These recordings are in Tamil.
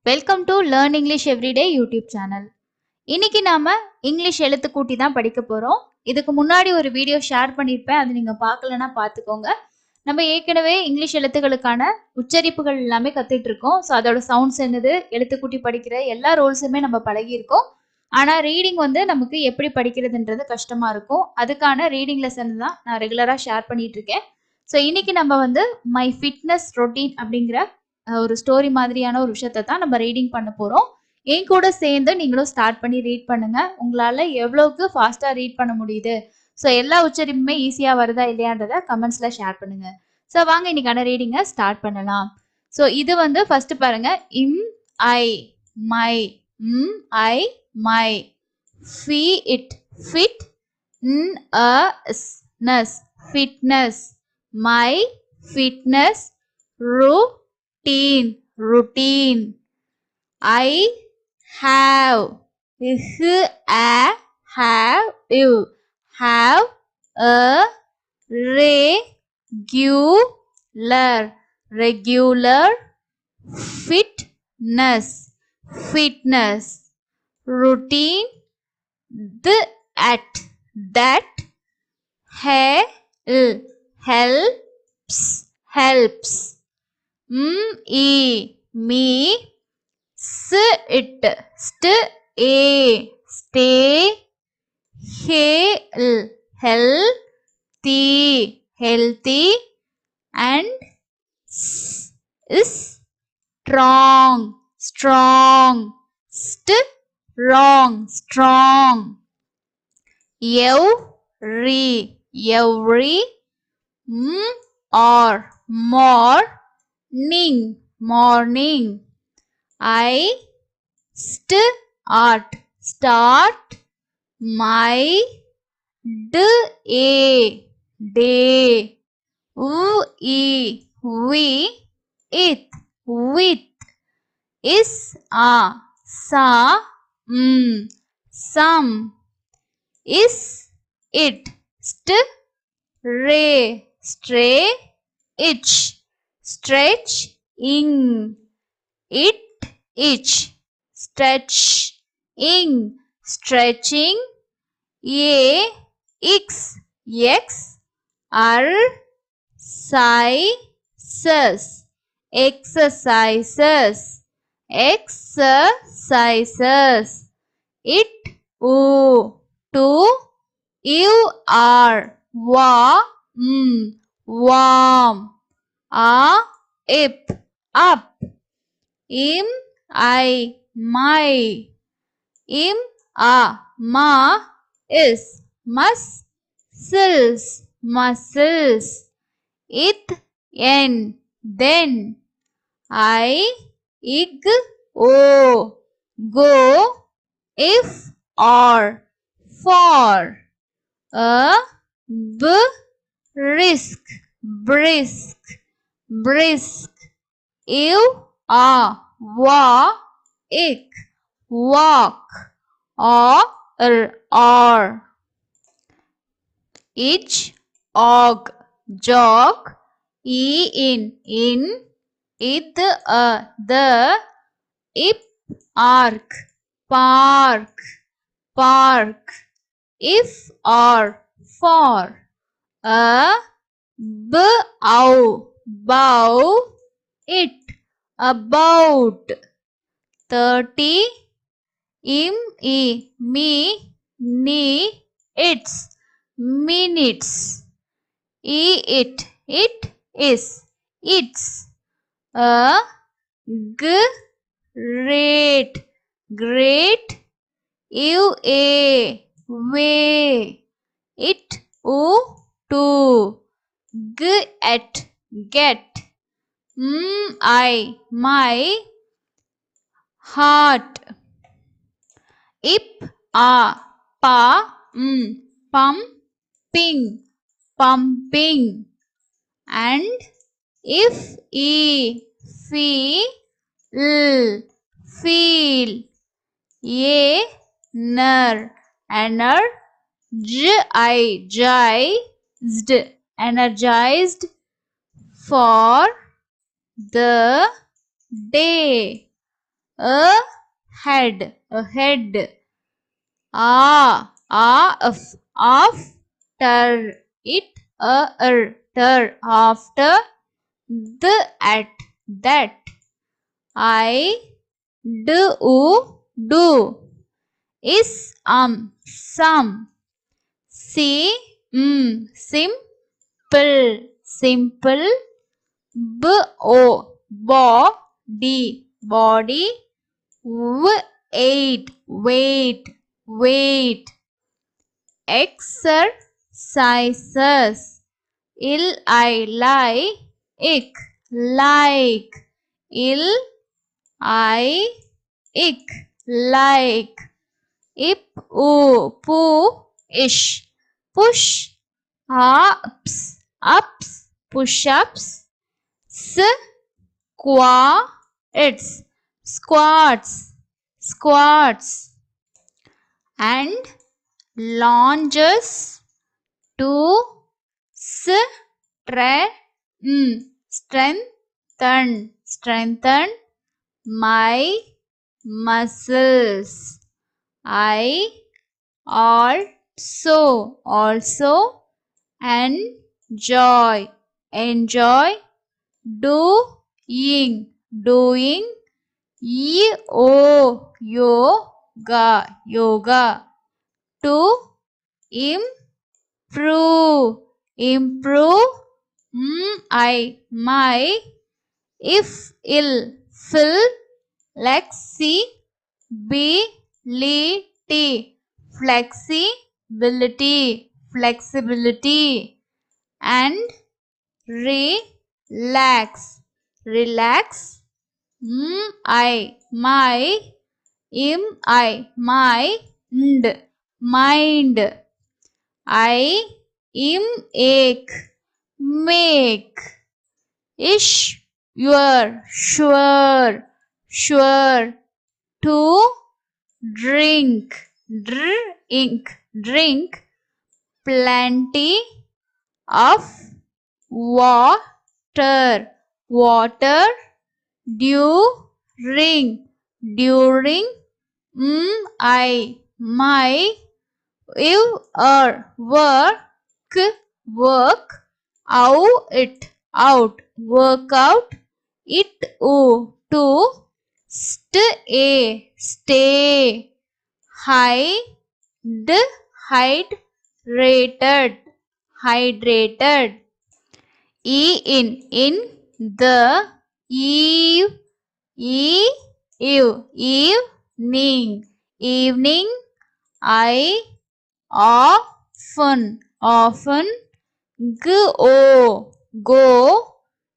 Welcome to learn English everyday YouTube channel. இன்னைக்கு நாம இங்கிலீஷ் எழுத்து கூட்டி தான் படிக்க போறோம். இதுக்கு முன்னாடி ஒரு வீடியோ ஷேர் பண்ணியிருப்பேன், அது நீங்க பார்க்கலன்னா பார்த்துக்கோங்க. நம்ம ஏற்கனவே இங்கிலீஷ் எழுத்துக்களுக்கான உச்சரிப்புகள் எல்லாமே கத்துட்டு இருக்கோம். ஸோ அதோட சவுண்ட்ஸ் என்னது, எழுத்துக்கூட்டி படிக்கிற எல்லா ரோல்ஸுமே நம்ம பழகியிருக்கோம். ஆனால் ரீடிங் நமக்கு எப்படி படிக்கிறதுன்றது கஷ்டமா இருக்கும். அதுக்கான ரீடிங் லெசன் தான் நான் ரெகுலராக ஷேர் பண்ணிட்டு இருக்கேன். ஸோ இன்னைக்கு நம்ம மை ஃபிட்னஸ் ரொட்டீன் அப்படிங்கிற ஒரு ஸ்டோரி மாதிரியான ஒரு விஷயத்தை தான் நம்ம ரீடிங் பண்ண போகிறோம். என் கூட சேர்ந்து நீங்களும் ஸ்டார்ட் பண்ணி ரீட் பண்ணுங்க. உங்களால் எவ்வளோக்கு ஃபாஸ்ட்டாக ரீட் பண்ண முடியுது, ஸோ எல்லா உச்சரிப்புமே ஈஸியாக வருதா இல்லையான்றதை கமெண்ட்ஸில் ஷேர் பண்ணுங்க. ஸோ வாங்க இன்னைக்கான ரீடிங்கை ஸ்டார்ட் பண்ணலாம். ஸோ இது ஃபர்ஸ்ட் பாருங்க, இம் ஐ மை, ம் ஐ மை, ஃபி it fit, n a s ness fitness, my fitness, routine routine, I have, have you, have a regular regular fitness fitness, routine at that helps helps, me me, sit stay healthy healthy, and is strong strong, strong strong, every or morning morning, I start my day, we it with, is some, is it, stray itch, stretch ing, it itch, stretch ing, stretching, x exercises exercises exercises, it to, you are warm, up, im I my, im ma is muscles muscles, it n then, I go, if or for, brisk brisk brisk, you walk or, each jog, in it the, ip arc park, if or for, bow it, about, 30, me its, minutes, it is, its, great, way, it to, get, I my, heart, ip pumping, and if feel, energized for the day, a head, a head. After, it, after, the, at, that. I, do. Is, some. See, simple. Body, weight. Exercises. Like. Il, I, like. Ish, push. Ups, push-ups. Squats. And lunges to strengthen my muscles. I also enjoy doing yoga to improve my fill flexibility and relax my mind. I make. Ish, you're sure to drink plenty of water during my work workout to stay hydrated. In the eve, evening. I often go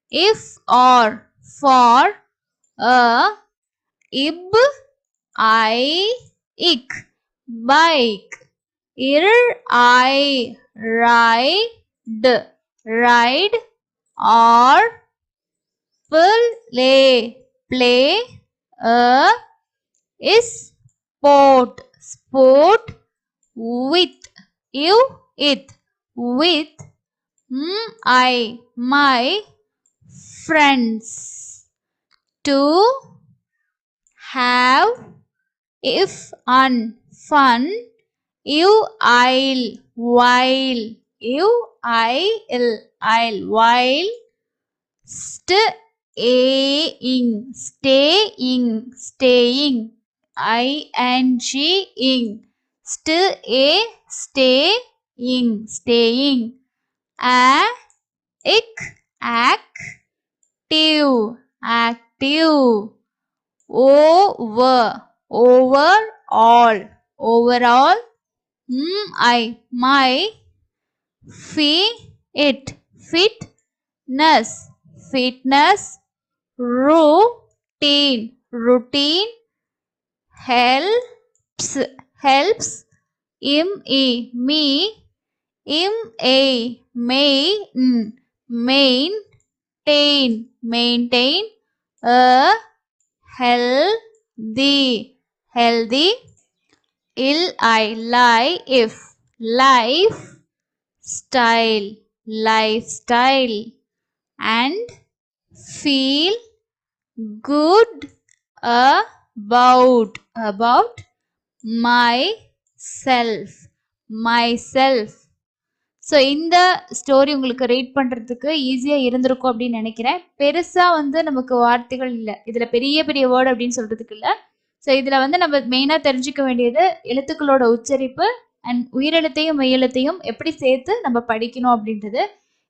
if or for a bike. I ride or play a sport with my friends to have if fun while staying ing staying a active overall my fitness routine helps me maintain a healthy lifestyle and feel good about myself myself. So இந்த ஸ்டோரி உங்களுக்கு ரீட் பண்ணுறதுக்கு ஈஸியாக இருந்திருக்கும் அப்படின்னு நினைக்கிறேன். பெருசாக வந்து நமக்கு வார்த்தைகள் இல்லை, இதில் பெரிய பெரிய வேர்டு அப்படின்னு சொல்கிறதுக்கு இல்லை. ஸோ இதில் வந்து நம்ம மெயினாக தெரிஞ்சுக்க வேண்டியது எழுத்துக்களோட உச்சரிப்பு அண்ட் உயிரெழுத்தையும் மெய்யெழுத்தையும் எப்படி சேர்த்து நம்ம படிக்கணும் அப்படின்றது.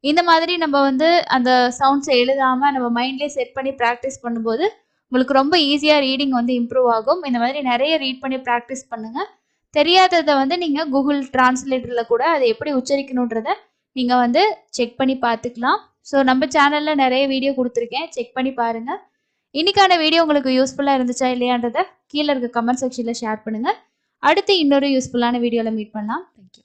இந்த மாதிரி நம்ம வந்து அந்த சவுண்ட்ஸை எழுதாமல் நம்ம மைண்ட்லேயே செட் பண்ணி ப்ராக்டிஸ் பண்ணும்போது உங்களுக்கு ரொம்ப ஈஸியாக ரீடிங் வந்து இம்ப்ரூவ் ஆகும். இந்த மாதிரி நிறைய ரீட் பண்ணி ப்ராக்டிஸ் பண்ணுங்கள். தெரியாததை வந்து நீங்கள் கூகுள் டிரான்ஸ்லேட்டரில் கூட அதை எப்படி உச்சரிக்கணுன்றதை நீங்கள் வந்து செக் பண்ணி பார்த்துக்கலாம். ஸோ நம்ம சேனலில் நிறைய வீடியோ கொடுத்துருக்கேன், செக் பண்ணி பாருங்கள். இன்னைக்கான வீடியோ உங்களுக்கு யூஸ்ஃபுல்லாக இருந்துச்சா இல்லையான்றதை கீழே இருக்க கமெண்ட் செக்ஷனில் ஷேர் பண்ணுங்கள். அடுத்து இன்னொரு யூஸ்ஃபுல்லான வீடியோவில் மீட் பண்ணலாம். தேங்க்யூ.